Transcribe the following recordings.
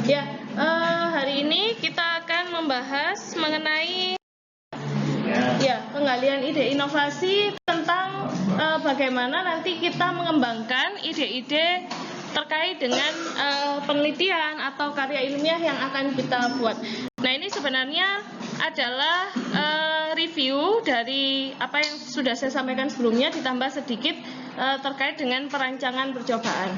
Ya, hari ini kita akan membahas mengenai penggalian ide inovasi tentang bagaimana nanti kita mengembangkan ide-ide terkait dengan penelitian atau karya ilmiah yang akan kita buat. Nah, ini sebenarnya adalah review dari apa yang sudah saya sampaikan sebelumnya, ditambah sedikit terkait dengan perancangan percobaan.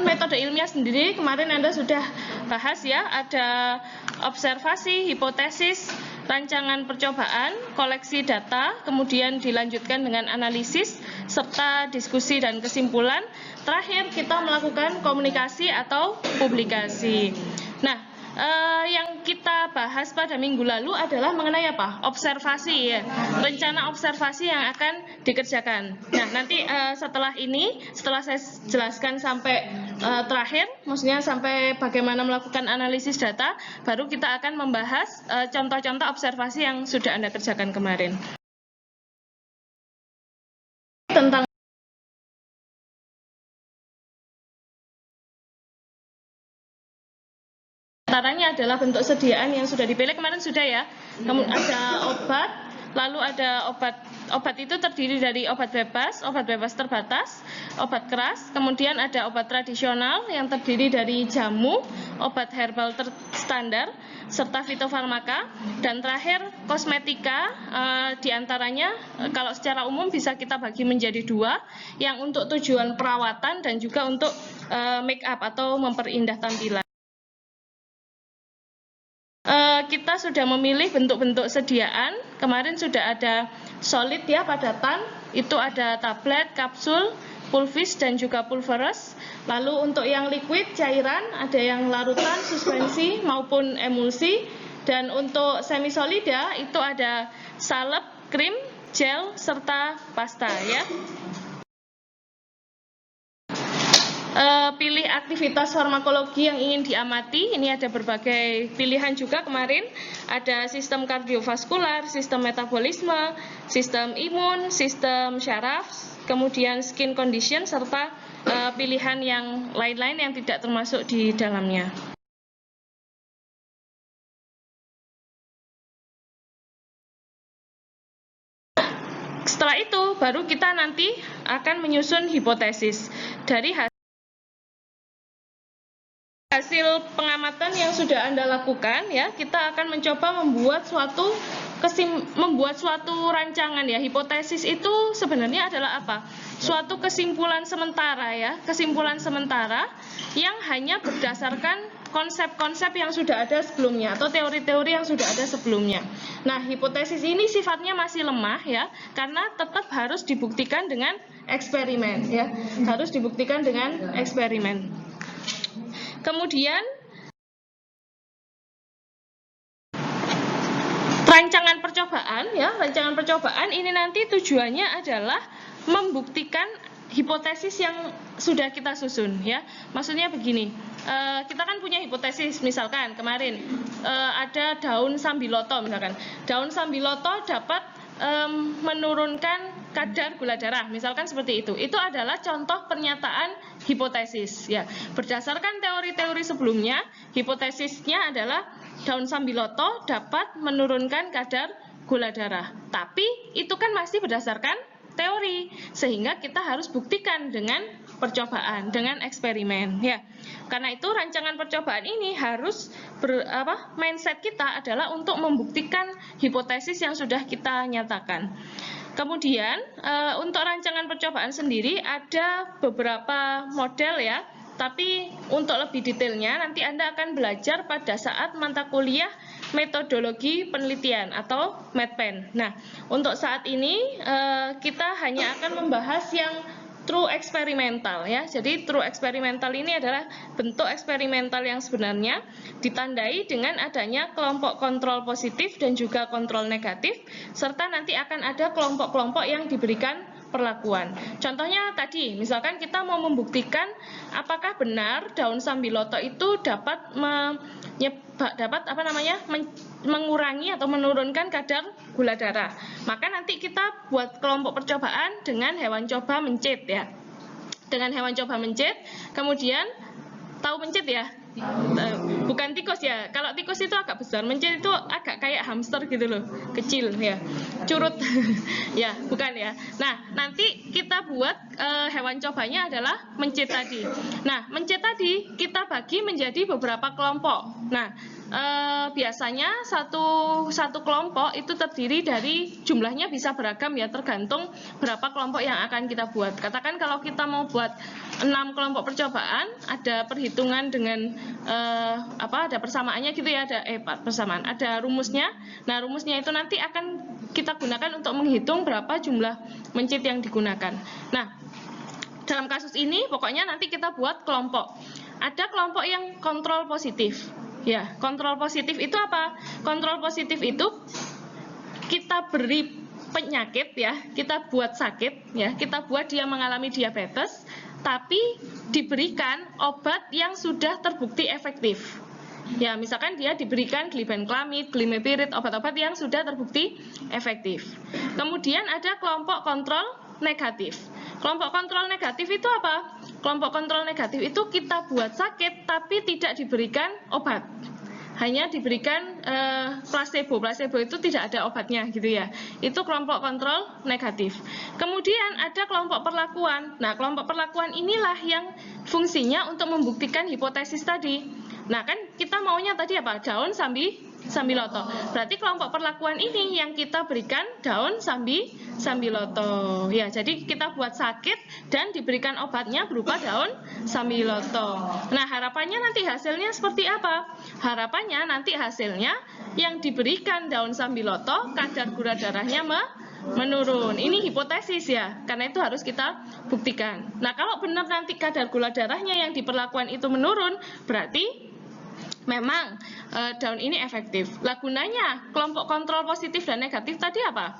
Metode ilmiah sendiri kemarin Anda sudah bahas ya, ada observasi, hipotesis, rancangan percobaan, koleksi data, kemudian dilanjutkan dengan analisis, serta diskusi dan kesimpulan. Terakhir kita melakukan komunikasi atau publikasi. Nah, yang kita bahas pada minggu lalu adalah mengenai apa? Observasi ya, rencana observasi yang akan dikerjakan. Nah, nanti setelah saya jelaskan sampai terakhir, maksudnya sampai bagaimana melakukan analisis data, baru kita akan membahas contoh-contoh observasi yang sudah Anda kerjakan kemarin. Tentang antaranya adalah bentuk sediaan yang sudah dipilih kemarin sudah ya. Kemudian ada obat, lalu ada obat itu terdiri dari obat bebas terbatas, obat keras, kemudian ada obat tradisional yang terdiri dari jamu, obat herbal standar, serta fitofarmaka, dan terakhir kosmetika. Diantaranya kalau secara umum bisa kita bagi menjadi dua, yang untuk tujuan perawatan dan juga untuk make up atau memperindah tampilan. Kita sudah memilih bentuk-bentuk sediaan. Kemarin sudah ada solid ya, padatan, itu ada tablet, kapsul, pulvis dan juga pulveres. Lalu untuk yang liquid, cairan, ada yang larutan, suspensi maupun emulsi. Dan untuk semi solida itu ada salep, krim, gel serta pasta ya. Pilih aktivitas farmakologi yang ingin diamati. Ini ada berbagai pilihan juga kemarin. Ada sistem kardiovaskular, sistem metabolisme, sistem imun, sistem syaraf, kemudian skin condition, serta pilihan yang lain-lain yang tidak termasuk di dalamnya. Setelah itu baru kita nanti akan menyusun hipotesis dari hasil pengamatan yang sudah Anda lakukan ya. Kita akan mencoba membuat suatu rancangan ya. Hipotesis itu sebenarnya adalah apa? Suatu kesimpulan sementara ya, kesimpulan sementara yang hanya berdasarkan konsep-konsep yang sudah ada sebelumnya atau teori-teori yang sudah ada sebelumnya. Nah, hipotesis ini sifatnya masih lemah ya, karena tetap harus dibuktikan dengan eksperimen ya. Harus dibuktikan dengan eksperimen. Kemudian rancangan percobaan ya, rancangan percobaan ini nanti tujuannya adalah membuktikan hipotesis yang sudah kita susun ya. Maksudnya begini, kita kan punya hipotesis, misalkan kemarin ada daun sambiloto misalkan. Daun sambiloto dapat menurunkan kadar gula darah, misalkan seperti itu. Itu adalah contoh pernyataan hipotesis ya. Berdasarkan teori-teori sebelumnya, hipotesisnya adalah daun sambiloto dapat menurunkan kadar gula darah. Tapi itu kan masih berdasarkan teori, sehingga kita harus buktikan dengan percobaan, dengan eksperimen ya. Karena itu rancangan percobaan ini harus mindset kita adalah untuk membuktikan hipotesis yang sudah kita nyatakan. Kemudian untuk rancangan percobaan sendiri ada beberapa model ya. Tapi untuk lebih detailnya nanti Anda akan belajar pada saat mata kuliah metodologi penelitian atau METPEN. Nah, untuk saat ini kita hanya akan membahas yang true eksperimental ya. Jadi true eksperimental ini adalah bentuk eksperimental yang sebenarnya ditandai dengan adanya kelompok kontrol positif dan juga kontrol negatif, serta nanti akan ada kelompok-kelompok yang diberikan perlakuan. Contohnya tadi, misalkan kita mau membuktikan apakah benar daun sambiloto itu dapat mengurangi atau menurunkan kadar gula darah. Maka nanti kita buat kelompok percobaan dengan hewan coba mencit ya. dengan hewan coba mencit. Kemudian tahu mencit ya? Bukan tikus ya. Kalau tikus itu agak besar, mencit itu agak kayak hamster gitu loh, kecil ya, curut. Ya, bukan ya. Nah, nanti kita buat hewan cobanya adalah mencit tadi. Nah, mencit tadi kita bagi menjadi beberapa kelompok. Nah, biasanya satu kelompok itu terdiri dari, jumlahnya bisa beragam ya, tergantung berapa kelompok yang akan kita buat. Katakan kalau kita mau buat 6 kelompok percobaan, ada perhitungan dengan ada persamaannya gitu ya, ada persamaan, ada rumusnya. Nah, rumusnya itu nanti akan kita gunakan untuk menghitung berapa jumlah mencit yang digunakan. Nah, dalam kasus ini pokoknya nanti kita buat kelompok. Ada kelompok yang kontrol positif. Ya, kontrol positif itu apa? Kontrol positif itu kita beri penyakit ya, kita buat sakit ya, kita buat dia mengalami diabetes, tapi diberikan obat yang sudah terbukti efektif. Ya, misalkan dia diberikan glibenclamid, glimepiride, obat-obat yang sudah terbukti efektif. Kemudian ada kelompok kontrol negatif. Kelompok kontrol negatif itu apa? Kelompok kontrol negatif itu kita buat sakit tapi tidak diberikan obat. Hanya diberikan placebo. Placebo itu tidak ada obatnya gitu ya. Itu kelompok kontrol negatif. Kemudian ada kelompok perlakuan. Nah, kelompok perlakuan inilah yang fungsinya untuk membuktikan hipotesis tadi. Nah, kan kita maunya tadi apa? Daun sambiloto. Berarti kelompok perlakuan ini yang kita berikan daun sambiloto. Ya, jadi kita buat sakit dan diberikan obatnya berupa daun sambiloto. Nah, harapannya nanti hasilnya seperti apa? Harapannya nanti hasilnya yang diberikan daun sambiloto kadar gula darahnya menurun. Ini hipotesis ya, karena itu harus kita buktikan. Nah, kalau benar nanti kadar gula darahnya yang diperlakukan itu menurun, berarti memang daun ini efektif. Lah, gunanya kelompok kontrol positif dan negatif tadi apa?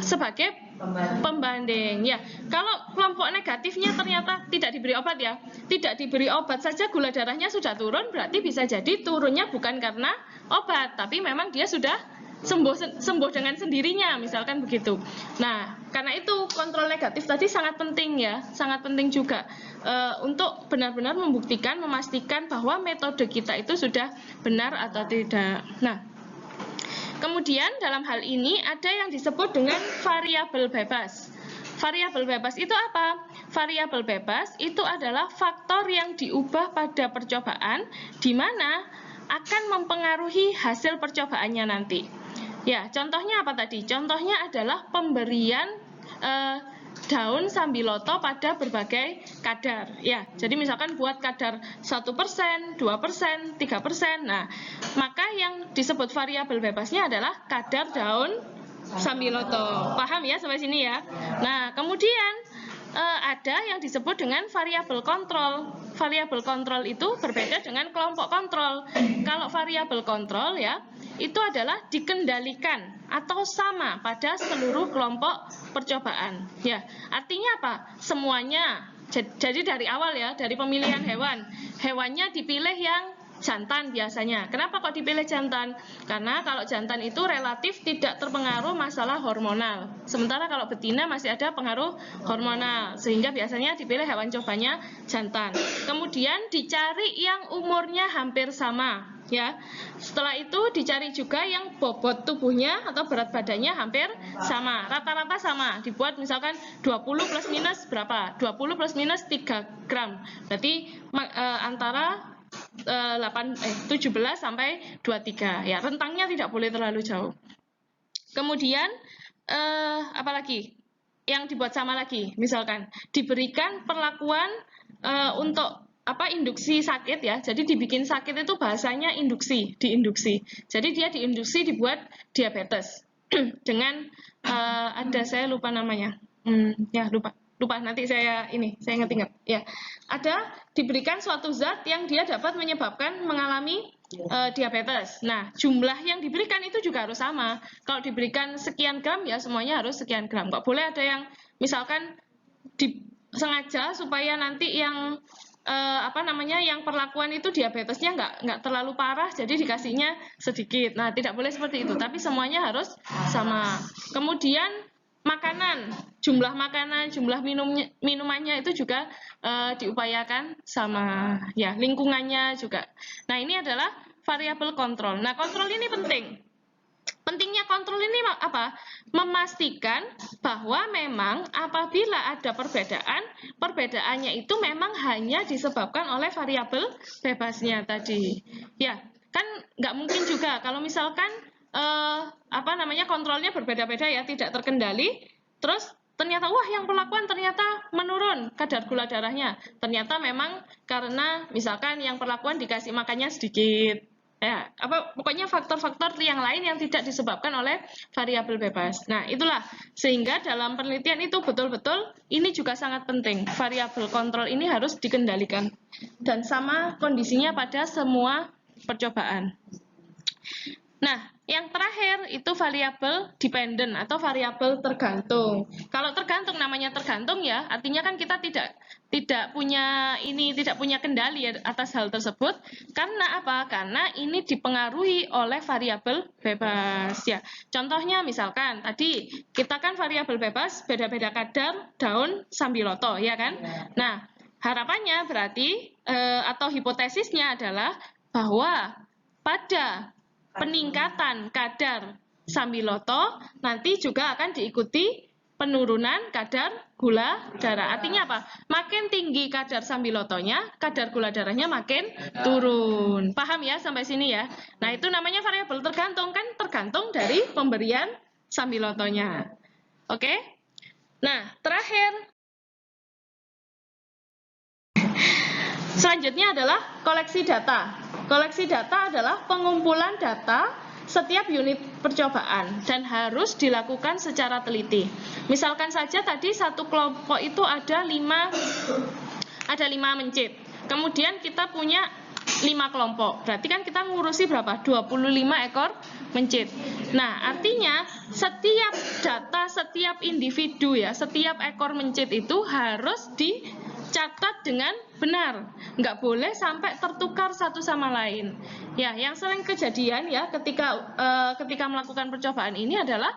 Sebagai pembanding ya. Kalau kelompok negatifnya ternyata tidak diberi obat ya, tidak diberi obat saja gula darahnya sudah turun, berarti bisa jadi turunnya bukan karena obat, tapi memang dia sudah sembuh dengan sendirinya, misalkan begitu. Nah, karena itu kontrol negatif tadi sangat penting ya, sangat penting juga untuk benar-benar membuktikan, memastikan bahwa metode kita itu sudah benar atau tidak. Nah, kemudian dalam hal ini ada yang disebut dengan variabel bebas. Variabel bebas itu apa? Variabel bebas itu adalah faktor yang diubah pada percobaan di mana akan mempengaruhi hasil percobaannya nanti. Ya, contohnya apa tadi? Contohnya adalah pemberian daun sambiloto pada berbagai kadar. Ya, jadi misalkan buat kadar 1%, 2%, 3%. Nah, maka yang disebut variabel bebasnya adalah kadar daun sambiloto. Paham ya sampai sini ya? Nah, kemudian ada yang disebut dengan variabel kontrol. Variabel kontrol itu berbeda dengan kelompok kontrol. Kalau variabel kontrol ya, itu adalah dikendalikan atau sama pada seluruh kelompok percobaan. Ya, artinya apa? Semuanya. Jadi dari awal ya, dari pemilihan hewan, hewannya dipilih yang jantan biasanya. Kenapa kok dipilih jantan? Karena kalau jantan itu relatif tidak terpengaruh masalah hormonal. Sementara kalau betina masih ada pengaruh hormonal, sehingga biasanya dipilih hewan cobanya jantan. Kemudian dicari yang umurnya hampir sama, ya. Setelah itu dicari juga yang bobot tubuhnya atau berat badannya hampir sama, rata-rata sama. Dibuat misalkan 20 plus minus berapa? 20 plus minus 3 gram. Berarti antara 17 sampai 23 ya, rentangnya tidak boleh terlalu jauh. Kemudian apalagi yang dibuat sama lagi, misalkan diberikan perlakuan untuk induksi sakit ya. Jadi dibikin sakit itu bahasanya diinduksi. Jadi dia diinduksi dibuat diabetes dengan ada, saya lupa namanya. Lupa nanti saya ingat ya. Ada diberikan suatu zat yang dia dapat menyebabkan mengalami diabetes. Nah, jumlah yang diberikan itu juga harus sama. Kalau diberikan sekian gram ya semuanya harus sekian gram. Nggak boleh ada yang misalkan sengaja supaya nanti yang yang perlakuan itu diabetesnya nggak terlalu parah, jadi dikasihnya sedikit. Nah, tidak boleh seperti itu, tapi semuanya harus sama. Kemudian makanan, jumlah minumannya itu juga diupayakan sama ya, lingkungannya juga. Nah, ini adalah variabel kontrol. Nah, kontrol ini penting. Pentingnya kontrol ini apa? Memastikan bahwa memang apabila ada perbedaan, perbedaannya itu memang hanya disebabkan oleh variabel bebasnya tadi. Ya, kan nggak mungkin juga kalau misalkan kontrolnya berbeda-beda ya, tidak terkendali, terus ternyata wah yang perlakuan ternyata menurun kadar gula darahnya. Ternyata memang karena misalkan yang perlakuan dikasih makannya sedikit. Ya, pokoknya faktor-faktor yang lain yang tidak disebabkan oleh variabel bebas. Nah, itulah sehingga dalam penelitian itu betul-betul ini juga sangat penting. Variabel kontrol ini harus dikendalikan dan sama kondisinya pada semua percobaan. Nah, yang terakhir itu variabel dependent atau variabel tergantung. Kalau tergantung namanya tergantung ya, artinya kan kita tidak punya kendali atas hal tersebut. Karena apa? Karena ini dipengaruhi oleh variabel bebas ya. Contohnya misalkan tadi kita kan variabel bebas beda-beda kadar daun sambiloto ya kan. Nah, harapannya berarti atau hipotesisnya adalah bahwa pada peningkatan kadar sambiloto nanti juga akan diikuti penurunan kadar gula darah. Artinya apa? Makin tinggi kadar sambilotonya, kadar gula darahnya makin turun. Paham ya sampai sini ya? Nah, itu namanya variabel tergantung, kan tergantung dari pemberian sambilotonya. Oke? Nah, terakhir selanjutnya adalah koleksi data. Koleksi data adalah pengumpulan data setiap unit percobaan dan harus dilakukan secara teliti. Misalkan saja tadi satu kelompok itu ada 5 mencit. Kemudian kita punya 5 kelompok. Berarti kan kita ngurusi berapa? 25 ekor mencit. Nah, artinya setiap data, setiap individu ya, setiap ekor mencit itu harus dicatat dengan benar, nggak boleh sampai tertukar satu sama lain. Ya, yang sering kejadian ya ketika melakukan percobaan ini adalah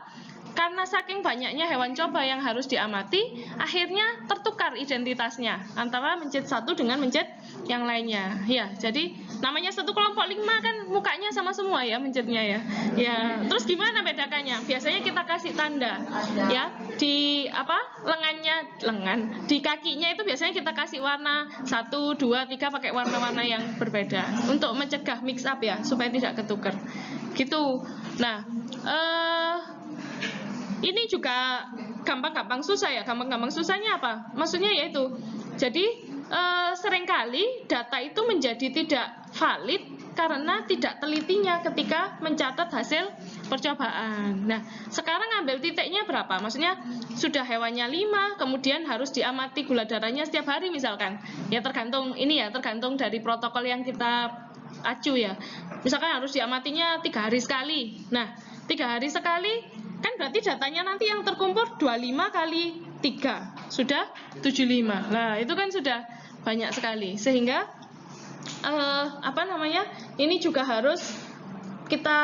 karena saking banyaknya hewan coba yang harus diamati, akhirnya tertukar identitasnya antara mencit satu dengan mencit yang lainnya. Ya, jadi namanya satu kelompok 5 kan mukanya sama semua ya mencitnya ya. Ya, terus gimana bedakannya? Biasanya kita kasih tanda ya di lengan, di kakinya itu biasanya kita kasih warna 1, 2, 3 pakai warna-warna yang berbeda untuk mencegah mix up ya supaya tidak ketukar. Gitu. Nah, ini juga gampang-gampang susah ya. Gampang-gampang susahnya apa? Maksudnya yaitu, jadi seringkali data itu menjadi tidak valid karena tidak telitinya ketika mencatat hasil percobaan. Nah, sekarang ambil titiknya berapa? Maksudnya sudah hewannya 5, kemudian harus diamati gula darahnya setiap hari misalkan. Ya tergantung dari protokol yang kita acu ya. Misalkan harus diamatinya 3 hari sekali. Nah, 3 hari sekali kan berarti datanya nanti yang terkumpul 25 kali 3 sudah 75. Nah, itu kan sudah banyak sekali. Sehingga ini juga harus kita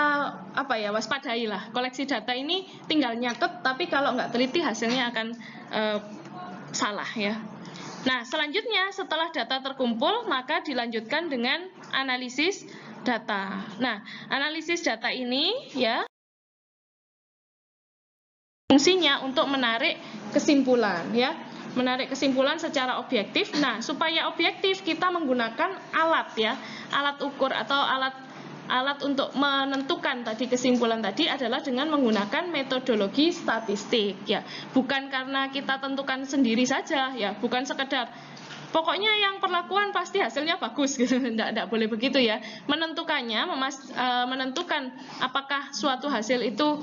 waspadai lah. Koleksi data ini tinggal nyatet, tapi kalau nggak teliti hasilnya akan salah ya. Nah, selanjutnya setelah data terkumpul maka dilanjutkan dengan analisis data. Nah, analisis data ini ya fungsinya untuk menarik kesimpulan ya, menarik kesimpulan secara objektif. Nah, supaya objektif kita menggunakan alat ya, alat ukur atau alat untuk menentukan tadi kesimpulan tadi adalah dengan menggunakan metodologi statistik ya. Bukan karena kita tentukan sendiri saja ya, bukan sekedar pokoknya yang perlakuan pasti hasilnya bagus gitu. Tidak boleh begitu ya. Menentukannya, menentukan apakah suatu hasil itu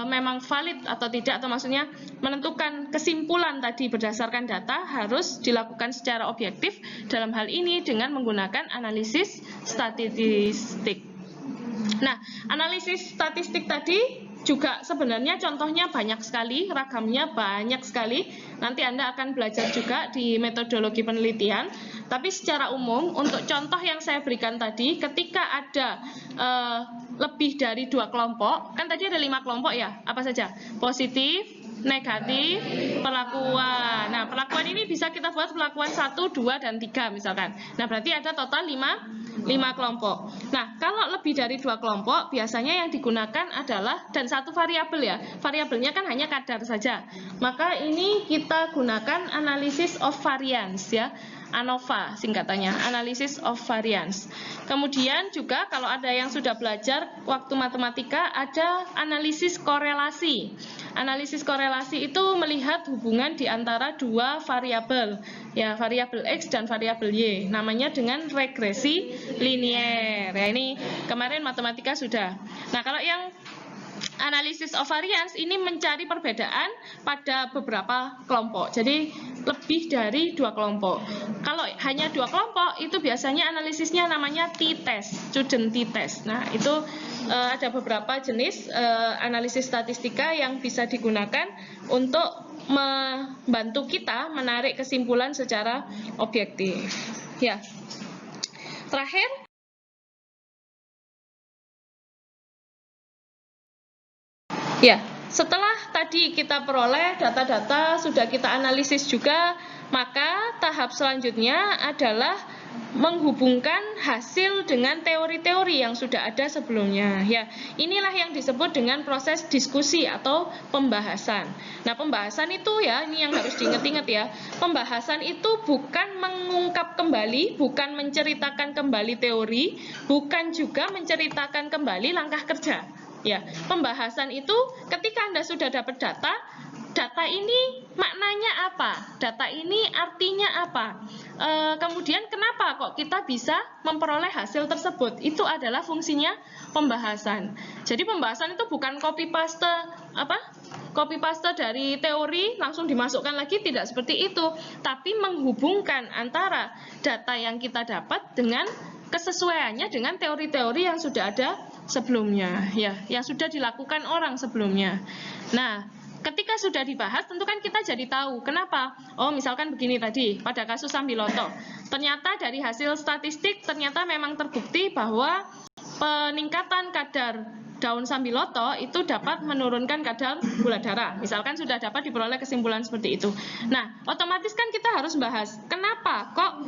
memang valid atau tidak, atau maksudnya menentukan kesimpulan tadi berdasarkan data harus dilakukan secara objektif, dalam hal ini dengan menggunakan analisis statistik. Nah, analisis statistik tadi juga sebenarnya contohnya banyak sekali, ragamnya banyak sekali. Nanti Anda akan belajar juga di metodologi penelitian. Tapi secara umum untuk contoh yang saya berikan tadi, ketika ada lebih dari 2 kelompok, kan tadi ada 5 kelompok ya, apa saja? Positif, negatif perlakuan. Nah, perlakuan ini bisa kita buat perlakuan 1, 2, dan 3 misalkan. Nah, berarti ada total 5 kelompok. Nah, kalau lebih dari 2 kelompok, biasanya yang digunakan adalah, dan 1 variabel ya, variabelnya kan hanya kadar saja. Maka ini kita gunakan analysis of variance ya. ANOVA singkatannya, Analysis of Variance. Kemudian juga kalau ada yang sudah belajar waktu matematika, ada analisis korelasi. Analisis korelasi itu melihat hubungan di antara 2 variabel, ya, variabel X dan variabel Y. Namanya dengan regresi linier. Ya, ini kemarin matematika sudah. Nah, kalau yang Analysis of variance ini mencari perbedaan pada beberapa kelompok. Jadi lebih dari 2 kelompok. Kalau hanya 2 kelompok itu biasanya analisisnya namanya t-test, student t-test. Nah, itu ada beberapa jenis analisis statistika yang bisa digunakan untuk membantu kita menarik kesimpulan secara objektif. Ya. Terakhir, ya, setelah tadi kita peroleh data-data, sudah kita analisis juga, maka tahap selanjutnya adalah menghubungkan hasil dengan teori-teori yang sudah ada sebelumnya. Ya, inilah yang disebut dengan proses diskusi atau pembahasan. Nah, pembahasan itu ya, ini yang harus diingat-ingat ya. Pembahasan itu bukan mengungkap kembali, bukan menceritakan kembali teori, bukan juga menceritakan kembali langkah kerja. Ya, pembahasan itu ketika Anda sudah dapat data, data ini maknanya apa? Data ini artinya apa? Kemudian kenapa kok kita bisa memperoleh hasil tersebut? Itu adalah fungsinya pembahasan. Jadi pembahasan itu bukan copy paste copy paste dari teori langsung dimasukkan lagi, tidak seperti itu, tapi menghubungkan antara data yang kita dapat dengan kesesuaiannya dengan teori-teori yang sudah ada sebelumnya, ya, yang sudah dilakukan orang sebelumnya. Nah, ketika sudah dibahas, tentu kan kita jadi tahu kenapa. Oh, misalkan begini tadi pada kasus Sambiloto, ternyata dari hasil statistik ternyata memang terbukti bahwa peningkatan kadar daun Sambiloto itu dapat menurunkan kadar gula darah. Misalkan sudah dapat diperoleh kesimpulan seperti itu. Nah, otomatis kan kita harus bahas kenapa kok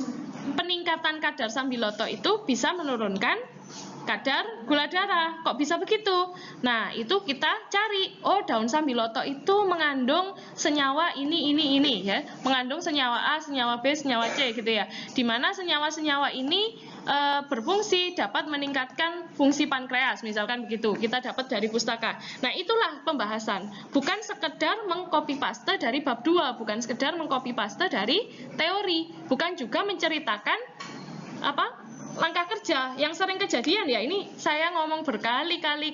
peningkatan kadar Sambiloto itu bisa menurunkan kadar gula darah, kok bisa begitu? Nah, itu kita cari, oh, daun Sambiloto itu mengandung senyawa ini ya, mengandung senyawa A, senyawa B, senyawa C gitu ya. Di mana senyawa-senyawa ini berfungsi dapat meningkatkan fungsi pankreas, misalkan begitu. Kita dapat dari pustaka. Nah, itulah pembahasan. Bukan sekedar mengcopy paste dari bab 2, bukan sekedar mengcopy paste dari teori, bukan juga menceritakan langkah kerja yang sering kejadian ya. Ini saya ngomong berkali-kali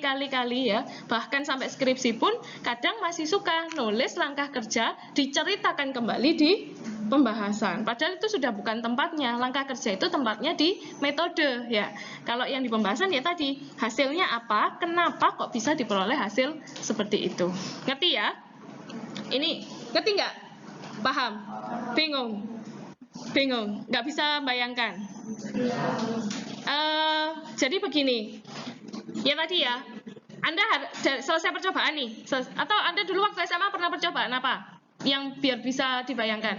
ya, bahkan sampai skripsi pun kadang masih suka nulis langkah kerja diceritakan kembali di pembahasan, padahal itu sudah bukan tempatnya. Langkah kerja itu tempatnya di metode ya. Kalau yang di pembahasan ya tadi hasilnya apa, kenapa kok bisa diperoleh hasil seperti itu. Ngerti ya? Ini ngerti nggak? Paham? Bingung? Nggak bisa bayangkan. Jadi begini, ya tadi ya, Anda selesai percobaan nih, atau Anda dulu waktu SMA pernah percobaan apa? Yang biar bisa dibayangkan.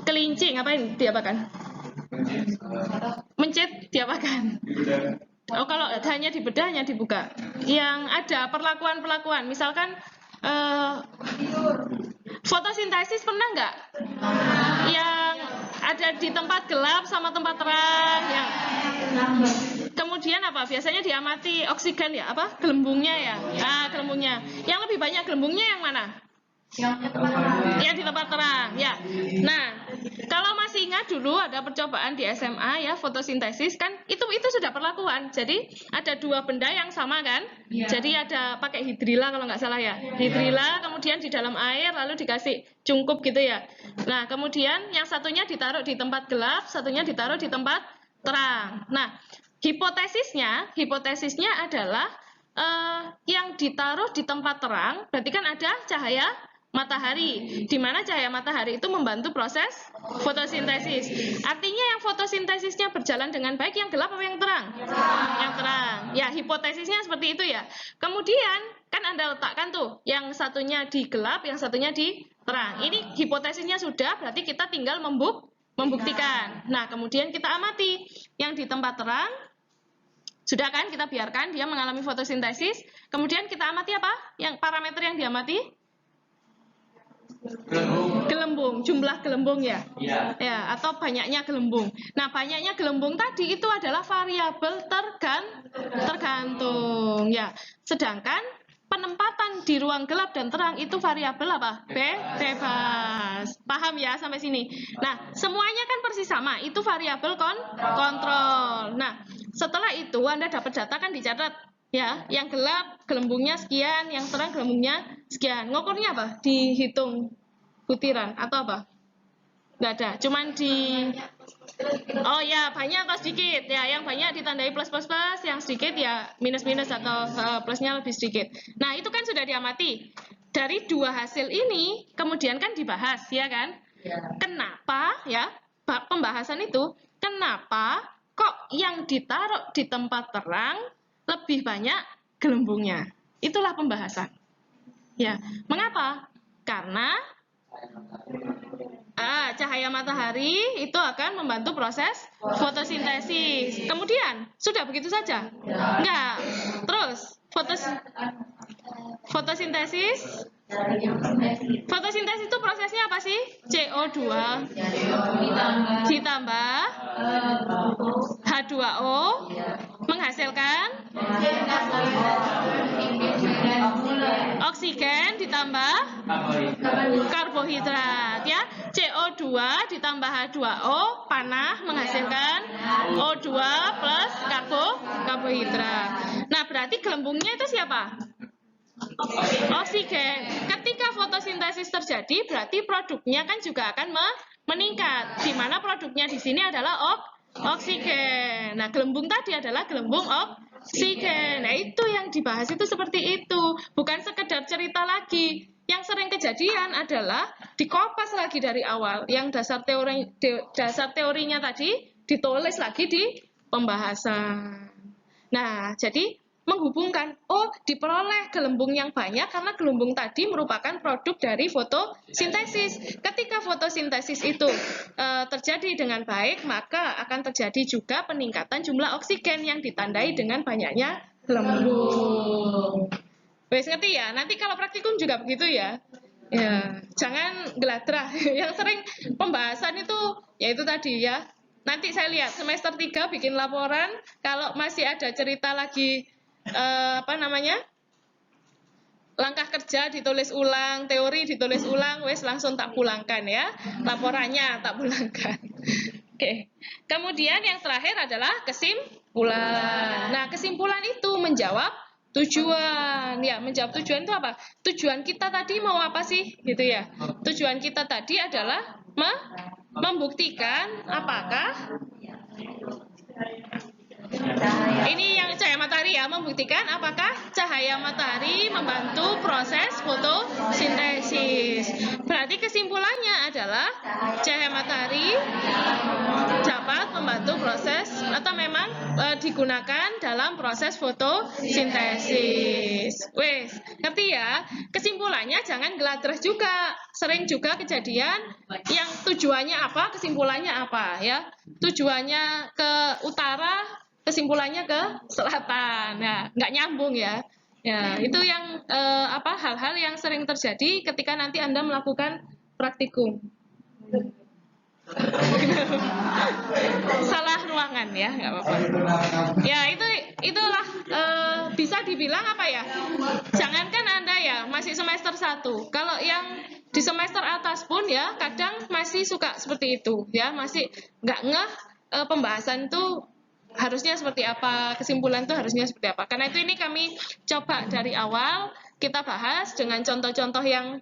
Kelinci, ngapain diapakan? Mencet diapakan? Oh, kalau hanya dibedahnya dibuka. Yang ada perlakuan-perlakuan, misalkan fotosintesis pernah nggak? Yang ada di tempat gelap sama tempat terang, yang kemudian apa? Biasanya diamati oksigen ya, gelembungnya ya. Nah, gelembungnya. Yang lebih banyak gelembungnya yang mana? Yang di tempat terang ya. Nah, kalau masih ingat dulu ada percobaan di SMA ya, fotosintesis kan itu sudah perlakuan. Jadi ada 2 benda yang sama kan. Jadi ada pakai hidrila kalau nggak salah ya. Hidrila kemudian di dalam air lalu dikasih cungkup gitu ya. Nah, kemudian yang satunya ditaruh di tempat gelap, satunya ditaruh di tempat terang. Nah, hipotesisnya adalah yang ditaruh di tempat terang berarti kan ada cahaya matahari, di mana cahaya matahari itu membantu proses fotosintesis. Artinya yang fotosintesisnya berjalan dengan baik yang gelap apa yang terang? Yang terang. Ya, hipotesisnya seperti itu ya. Kemudian kan Anda letakkan tuh, yang satunya di gelap, yang satunya di terang. Ini hipotesisnya sudah, berarti kita tinggal membuktikan. Nah, kemudian kita amati yang di tempat terang. Sudah kan, kita biarkan dia mengalami fotosintesis. Kemudian kita amati apa? Yang parameter yang diamati? Gelembung, jumlah gelembung ya? Ya, atau banyaknya gelembung. Nah, banyaknya gelembung tadi itu adalah variabel tergantung ya. Sedangkan penempatan di ruang gelap dan terang itu variabel apa? Bebas. Paham ya sampai sini? Nah, semuanya kan persis sama, itu variabel kontrol. Nah, setelah itu Anda dapat data kan dicatat ya, yang gelap gelembungnya sekian, yang terang gelembungnya sekian. Ngukurnya apa? Dihitung butiran atau apa? Nggak ada, cuman di oh ya, banyak atau sedikit ya, yang banyak ditandai plus plus plus, yang sedikit ya minus minus atau plusnya lebih sedikit. Nah, itu kan sudah diamati. Dari dua hasil ini kemudian kan dibahas ya kan? Kenapa ya? Pembahasan itu kenapa kok yang ditaruh di tempat terang lebih banyak gelembungnya? Itulah pembahasan. Ya, mengapa? Karena cahaya matahari itu akan membantu proses fotosintesis. Kemudian, sudah begitu saja? Enggak. Terus, fotosintesis. Fotosintesis itu prosesnya apa sih? CO2 ditambah H2O menghasilkan oksigen ditambah karbohidrat ya. CO2 ditambah H2O panah menghasilkan O2 plus karbohidrat. Nah, berarti gelembungnya itu siapa? Oksigen. Ketika fotosintesis terjadi, berarti produknya kan juga akan meningkat. Di mana produknya di sini adalah oksigen. Nah, gelembung tadi adalah gelembung oksigen. Nah, itu yang dibahas itu seperti itu. Bukan sekedar cerita lagi. Yang sering kejadian adalah dikopas lagi dari awal. Yang dasar teorinya tadi ditulis lagi di pembahasan. Nah, jadi menghubungkan, diperoleh gelembung yang banyak karena gelembung tadi merupakan produk dari fotosintesis. Ketika fotosintesis itu terjadi dengan baik, maka akan terjadi juga peningkatan jumlah oksigen yang ditandai dengan banyaknya gelembung. Wes ngerti ya? Nanti kalau praktikum juga begitu ya. Ya, jangan geladrah. Yang sering pembahasan itu yaitu tadi ya. Nanti saya lihat semester 3 bikin laporan, kalau masih ada cerita lagi langkah kerja ditulis ulang, teori ditulis ulang, wes langsung tak pulangkan ya, laporannya tak pulangkan. Oke. Kemudian yang terakhir adalah kesimpulan. Nah, kesimpulan itu menjawab tujuan. Ya, menjawab tujuan itu apa? Tujuan kita tadi mau apa sih? Gitu ya. Tujuan kita tadi adalah membuktikan apakah ini yang cahaya matahari ya, membuktikan apakah cahaya matahari membantu proses fotosintesis. Berarti kesimpulannya adalah cahaya matahari dapat membantu proses atau memang digunakan dalam proses fotosintesis. Wes, ngerti ya? Kesimpulannya jangan geladrah juga. Sering juga kejadian yang tujuannya apa, kesimpulannya apa ya. Tujuannya ke utara, kesimpulannya ke selatan. Nah, nggak nyambung ya. Ya, itu yang hal-hal yang sering terjadi ketika nanti Anda melakukan praktikum. Salah ruangan ya, nggak apa-apa. Ya, itulah bisa dibilang apa ya? Jangankan Anda ya masih semester 1. Kalau yang di semester atas pun ya kadang masih suka seperti itu ya, masih nggak ngeh pembahasan itu harusnya seperti apa, kesimpulan itu harusnya seperti apa. Karena itu ini kami coba dari awal kita bahas dengan contoh-contoh yang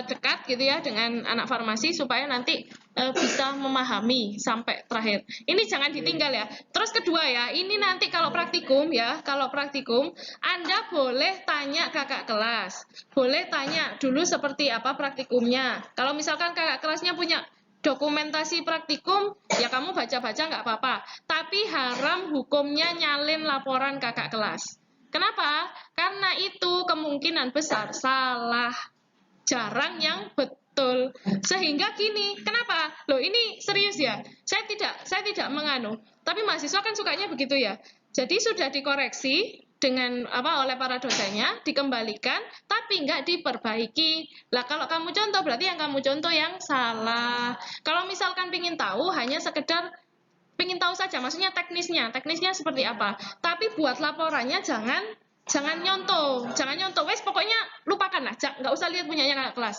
dekat gitu ya dengan anak farmasi supaya nanti bisa memahami sampai terakhir. Ini jangan ditinggal ya. Terus kedua ya, ini nanti kalau praktikum ya, Anda boleh tanya kakak kelas. Boleh tanya dulu seperti apa praktikumnya. Kalau misalkan kakak kelasnya punya dokumentasi praktikum, ya kamu baca-baca nggak apa-apa. Tapi haram hukumnya nyalin laporan kakak kelas. Kenapa? Karena itu kemungkinan besar salah. Jarang yang betul. Sehingga gini, kenapa? Loh ini serius ya. Saya tidak menganu. Tapi mahasiswa kan sukanya begitu ya. Jadi sudah dikoreksi dengan oleh para dosennya, dikembalikan, tapi nggak diperbaiki. Lah kalau kamu contoh berarti yang kamu contoh yang salah. Kalau misalkan pingin tahu, hanya sekedar pingin tahu saja, maksudnya teknisnya seperti apa. Tapi buat laporannya jangan nyontoh, wes pokoknya lupakan lah, nggak usah lihat punyanya kakak kelas.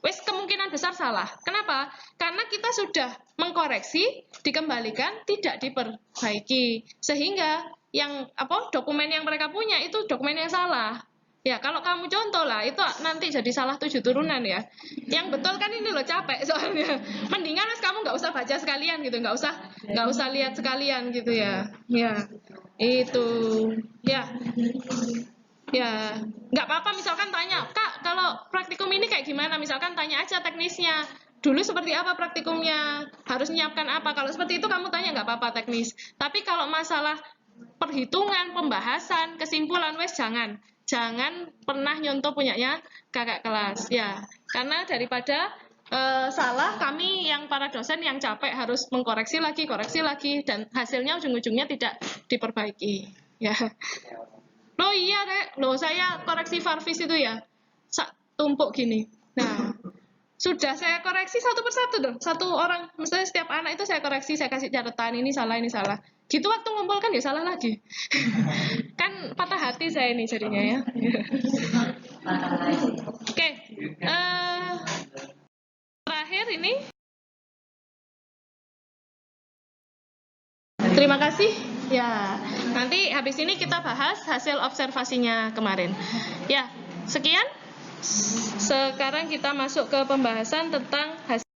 Wes kemungkinan besar salah. Kenapa? Karena kita sudah mengkoreksi, dikembalikan, tidak diperbaiki, sehingga yang dokumen yang mereka punya itu dokumen yang salah. Ya kalau kamu contoh lah, itu nanti jadi salah 7 turunan ya. Yang betul kan ini loh, capek soalnya. Mendingan kamu nggak usah baca sekalian gitu, nggak usah lihat sekalian gitu ya. Ya itu ya nggak apa-apa misalkan tanya, Kak kalau praktikum ini kayak gimana, misalkan tanya aja teknisnya dulu seperti apa praktikumnya, harus menyiapkan apa. Kalau seperti itu kamu tanya nggak apa-apa teknis. Tapi kalau masalah perhitungan, pembahasan, kesimpulan, wes jangan pernah nyontoh punyanya kakak kelas ya, karena daripada salah, kami yang para dosen yang capek harus mengkoreksi lagi, dan hasilnya ujung-ujungnya tidak diperbaiki ya. Loh iya Rek, loh saya koreksi Farvis itu ya, tumpuk gini. Nah, sudah saya koreksi satu persatu dong, satu orang, misalnya setiap anak itu saya koreksi, saya kasih catatan ini salah. Gitu waktu ngumpul kan ya salah lagi. Kan patah hati saya ini jadinya ya. Oke, terakhir ini. Terima kasih. Ya, nanti habis ini kita bahas hasil observasinya kemarin. Ya, sekian. Sekarang kita masuk ke pembahasan tentang hasil